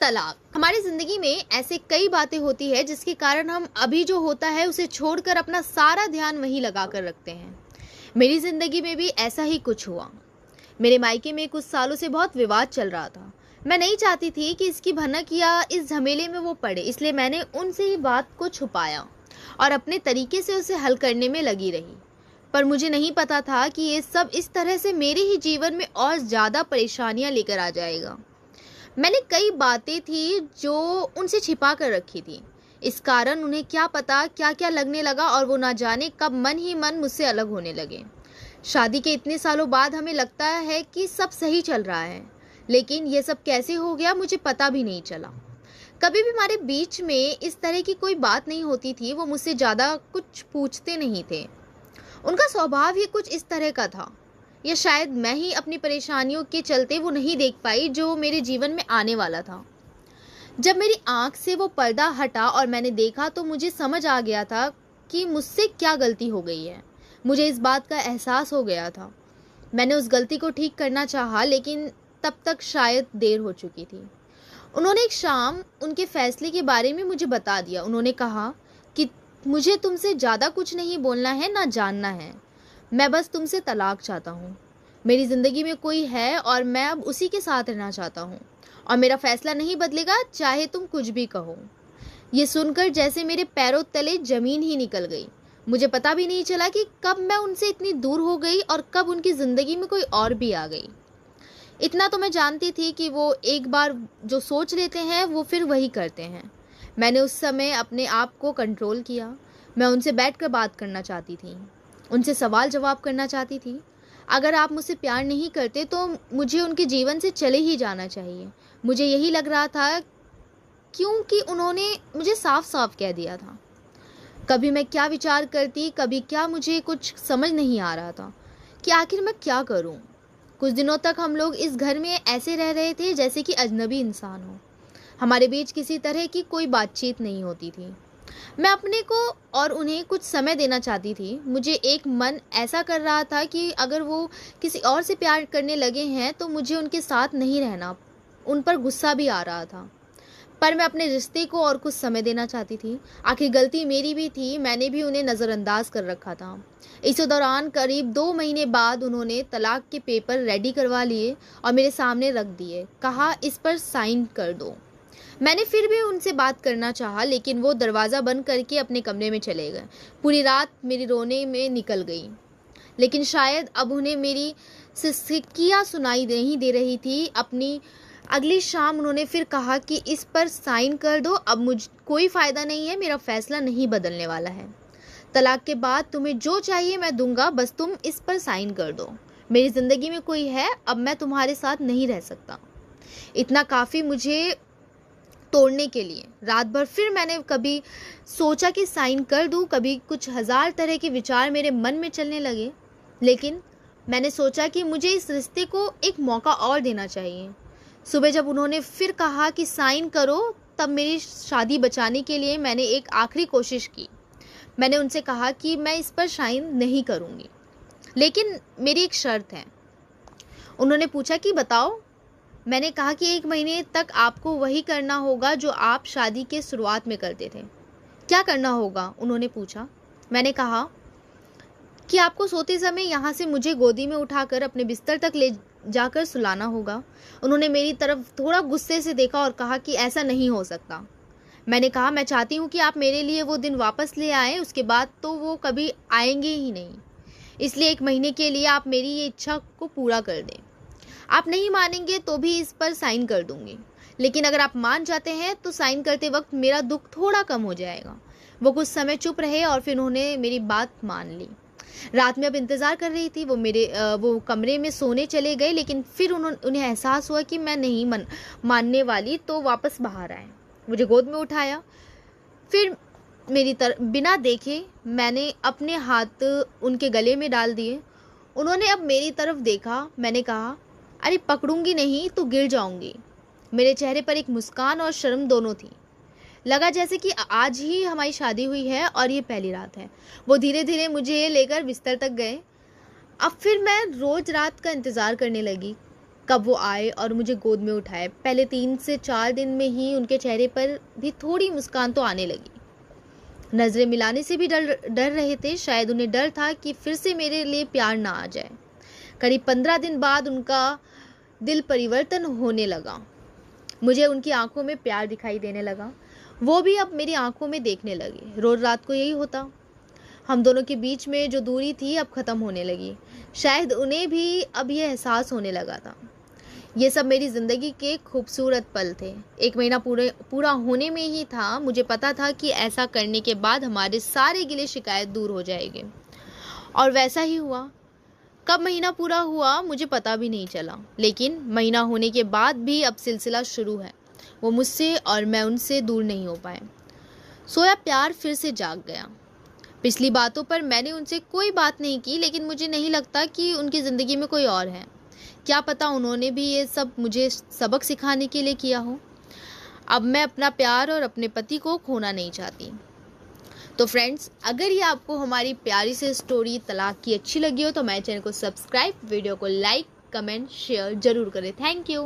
तलाक हमारी जिंदगी में ऐसे कई बातें होती है जिसके कारण हम अभी जो होता है उसे छोड़कर अपना सारा ध्यान वहीं लगा कर रखते हैं। मेरी जिंदगी में भी ऐसा ही कुछ हुआ। मेरे मायके में कुछ सालों से बहुत विवाद चल रहा था। मैं नहीं चाहती थी कि इसकी भनक या इस झमेले में वो पड़े, इसलिए मैंने उनसे ही बात को छुपाया और अपने तरीके से उसे हल करने में लगी रही। पर मुझे नहीं पता था कि ये सब इस तरह से मेरे ही जीवन में और ज़्यादा परेशानियां लेकर आ जाएगा। मैंने कई बातें थी जो उनसे छिपा कर रखी थी। इस कारण उन्हें क्या पता क्या क्या लगने लगा और वो ना जाने कब मन ही मन मुझसे अलग होने लगे। शादी के इतने सालों बाद हमें लगता है कि सब सही चल रहा है, लेकिन ये सब कैसे हो गया मुझे पता भी नहीं चला। कभी भी हमारे बीच में इस तरह की कोई बात नहीं होती थी। वो मुझसे ज़्यादा कुछ पूछते नहीं थे। उनका स्वभाव ही कुछ इस तरह का था, या शायद मैं ही अपनी परेशानियों के चलते वो नहीं देख पाई जो मेरे जीवन में आने वाला था। जब मेरी आंख से वो पर्दा हटा और मैंने देखा तो मुझे समझ आ गया था कि मुझसे क्या गलती हो गई है। मुझे इस बात का एहसास हो गया था। मैंने उस गलती को ठीक करना चाहा, लेकिन तब तक शायद देर हो चुकी थी। उन्होंने एक शाम उनके फैसले के बारे में मुझे बता दिया। उन्होंने कहा कि मुझे तुमसे ज़्यादा कुछ नहीं बोलना है, ना जानना है। मैं बस तुमसे तलाक चाहता हूँ। मेरी ज़िंदगी में कोई है और मैं अब उसी के साथ रहना चाहता हूँ, और मेरा फैसला नहीं बदलेगा चाहे तुम कुछ भी कहो। ये सुनकर जैसे मेरे पैरों तले ज़मीन ही निकल गई। मुझे पता भी नहीं चला कि कब मैं उनसे इतनी दूर हो गई और कब उनकी ज़िंदगी में कोई और भी आ गई। इतना तो मैं जानती थी कि वो एक बार जो सोच लेते हैं वो फिर वही करते हैं। मैंने उस समय अपने आप को कंट्रोल किया। मैं उनसे बैठकर बात करना चाहती थी, उनसे सवाल जवाब करना चाहती थी। अगर आप मुझसे प्यार नहीं करते तो मुझे उनके जीवन से चले ही जाना चाहिए। मुझे यही लग रहा था, क्योंकि उन्होंने मुझे साफ साफ कह दिया था। कभी मैं क्या विचार करती, कभी क्या, मुझे कुछ समझ नहीं आ रहा था कि आखिर मैं क्या करूं। कुछ दिनों तक हम लोग इस घर में ऐसे रह रहे थे जैसे कि अजनबी इंसान हो। हमारे बीच किसी तरह की कोई बातचीत नहीं होती थी। मैं अपने को और उन्हें कुछ समय देना चाहती थी। मुझे एक मन ऐसा कर रहा था कि अगर वो किसी और से प्यार करने लगे हैं तो मुझे उनके साथ नहीं रहना। उन पर गुस्सा भी आ रहा था, पर मैं अपने रिश्ते को और कुछ समय देना चाहती थी। आखिर गलती मेरी भी थी, मैंने भी उन्हें नज़रअंदाज कर रखा था। इस दौरान करीब 2 महीने बाद उन्होंने तलाक के पेपर रेडी करवा लिए और मेरे सामने रख दिए। कहा, इस पर साइन कर दो। मैंने फिर भी उनसे बात करना चाहा, लेकिन वो दरवाज़ा बंद करके अपने कमरे में चले गए। पूरी रात मेरी रोने में निकल गई, लेकिन शायद अब उन्हें मेरी सिसकियाँ सुनाई नहीं दे रही थी। अपनी अगली शाम उन्होंने फिर कहा कि इस पर साइन कर दो। अब मुझ कोई फ़ायदा नहीं है, मेरा फ़ैसला नहीं बदलने वाला है। तलाक के बाद तुम्हें जो चाहिए मैं दूंगा, बस तुम इस पर साइन कर दो। मेरी ज़िंदगी में कोई है, अब मैं तुम्हारे साथ नहीं रह सकता। इतना काफ़ी मुझे तोड़ने के लिए। रात भर फिर मैंने कभी सोचा कि साइन कर दूं, कभी कुछ हज़ार तरह के विचार मेरे मन में चलने लगे। लेकिन मैंने सोचा कि मुझे इस रिश्ते को एक मौका और देना चाहिए। सुबह जब उन्होंने फिर कहा कि साइन करो, तब मेरी शादी बचाने के लिए मैंने एक आखिरी कोशिश की। मैंने उनसे कहा कि मैं इस पर साइन नहीं करूँगी, लेकिन मेरी एक शर्त है। उन्होंने पूछा कि बताओ। मैंने कहा कि 1 महीने तक आपको वही करना होगा जो आप शादी के शुरुआत में करते थे। क्या करना होगा? उन्होंने पूछा। मैंने कहा कि आपको सोते समय यहाँ से मुझे गोदी में उठाकर अपने बिस्तर तक ले जाकर सुलाना होगा। उन्होंने मेरी तरफ थोड़ा गुस्से से देखा और कहा कि ऐसा नहीं हो सकता। मैंने कहा, मैं चाहती हूँ कि आप मेरे लिए वो दिन वापस ले आएँ, उसके बाद तो वो कभी आएंगे ही नहीं। इसलिए 1 महीने के लिए आप मेरी ये इच्छा को पूरा कर दें। आप नहीं मानेंगे तो भी इस पर साइन कर दूंगी, लेकिन अगर आप मान जाते हैं तो साइन करते वक्त मेरा दुख थोड़ा कम हो जाएगा। वो कुछ समय चुप रहे और फिर उन्होंने मेरी बात मान ली। रात में अब इंतज़ार कर रही थी। वो कमरे में सोने चले गए, लेकिन फिर उन्हें एहसास हुआ कि मैं नहीं मानने वाली, तो वापस बाहर आए। मुझे गोद में उठाया। फिर मेरी तरफ बिना देखे मैंने अपने हाथ उनके गले में डाल दिए। उन्होंने अब मेरी तरफ देखा। मैंने कहा, अरे पकड़ूंगी नहीं तो गिर जाऊंगी। मेरे चेहरे पर एक मुस्कान और शर्म दोनों थी। लगा जैसे कि आज ही हमारी शादी हुई है और ये पहली रात है। वो धीरे धीरे मुझे लेकर बिस्तर तक गए। अब फिर मैं रोज रात का इंतज़ार करने लगी। कब वो आए और मुझे गोद में उठाए। पहले 3 से 4 दिन में ही उनके चेहरे पर भी थोड़ी मुस्कान तो आने लगी। नज़रें मिलाने से भी डर रहे थे। शायद उन्हें डर था कि फिर से मेरे लिए प्यार ना आ जाए। करीब 15 दिन बाद उनका दिल परिवर्तन होने लगा। मुझे उनकी आंखों में प्यार दिखाई देने लगा। वो भी अब मेरी आंखों में देखने लगे। रोज़ रात को यही होता। हम दोनों के बीच में जो दूरी थी अब ख़त्म होने लगी। शायद उन्हें भी अब ये एहसास होने लगा था। ये सब मेरी ज़िंदगी के खूबसूरत पल थे। 1 महीना पूरा होने में ही था। मुझे पता था कि ऐसा करने के बाद हमारे सारे गिले शिकायत दूर हो जाएंगे, और वैसा ही हुआ। कब महीना पूरा हुआ मुझे पता भी नहीं चला, लेकिन महीना होने के बाद भी अब सिलसिला शुरू है। वो मुझसे और मैं उनसे दूर नहीं हो पाए। सोया प्यार फिर से जाग गया। पिछली बातों पर मैंने उनसे कोई बात नहीं की, लेकिन मुझे नहीं लगता कि उनकी ज़िंदगी में कोई और है। क्या पता उन्होंने भी ये सब मुझे सबक सिखाने के लिए किया हो। अब मैं अपना प्यार और अपने पति को खोना नहीं चाहती। तो फ्रेंड्स, अगर ये आपको हमारी प्यारी सी स्टोरी तलाक की अच्छी लगी हो तो हमारे चैनल को सब्सक्राइब, वीडियो को लाइक, कमेंट, शेयर ज़रूर करें। Thank you.